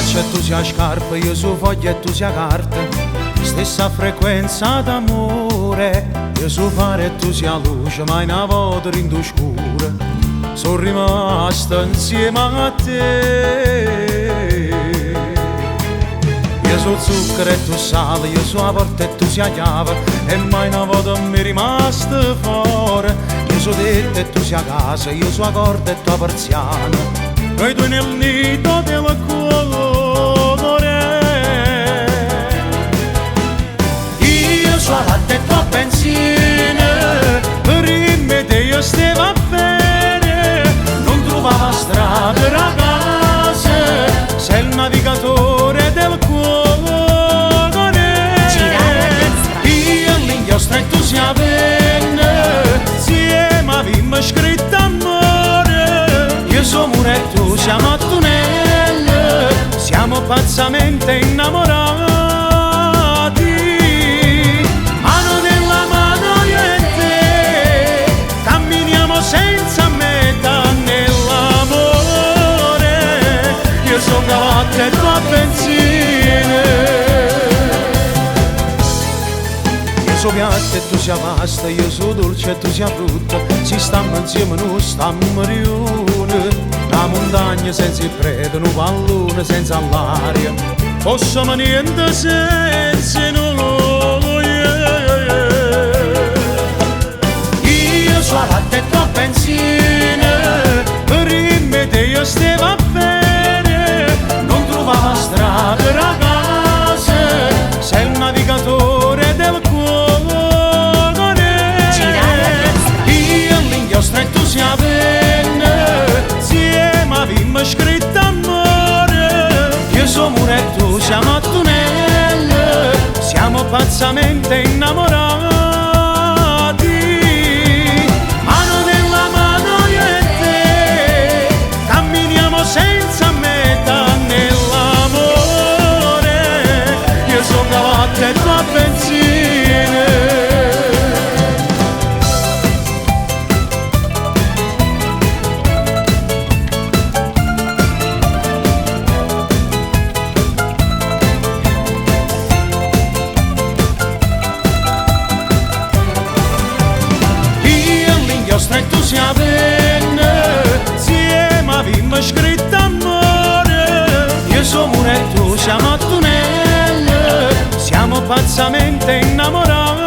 faccia e tu sia scarpa, io su foglia e tu sia carta, stessa frequenza d'amore, io su fare e tu sia luce, ma in una volta in scura, sono rimasto insieme a te. Io sono zucchero e tu sale, io sono la porta e tu sia chiave, e mai una volta mi è rimasto fuori, io sono tetto e tu sia casa, io sono la corda e tu la persiana, noi due nel nido del cuore. Io sono latte e tu a benzina, prima te io stavo a bene, non trovavo strada a casa, sei il navigatore del cuore. Io all'inchiostro e tu sia bene, insieme abbiamo scritto amore, io sono muro e tu siamo a tunnel, siamo pazzamente innamorati. Mano nella mano io e te, camminiamo senza meta nell'amore, io sono cavallo e tu a benzina. Io sono piatto e tu sia pasta, io sono dolce e tu sia frutta, si stiamo insieme, non stiamo riuni, la montagna senza il prete, un pallone senza l'aria, possiamo niente senza noi. Io sono latte e tu a benzina, prima te io stavo a bene, non trovavo strada a casa, sei il navigatore del cuore. E tu sia bene, insieme abbiamo scritto amore, io sono muro e tu siamo a tunnel, siamo pazzamente innamorati. Mano nella mano io e te, camminiamo senza meta nell'amore, io sono cavallo e tu a benzina. E tu sia bene, insieme abbiamo scritto amore, io sono muro e tu siamo a tunnel, siamo pazzamente innamorati.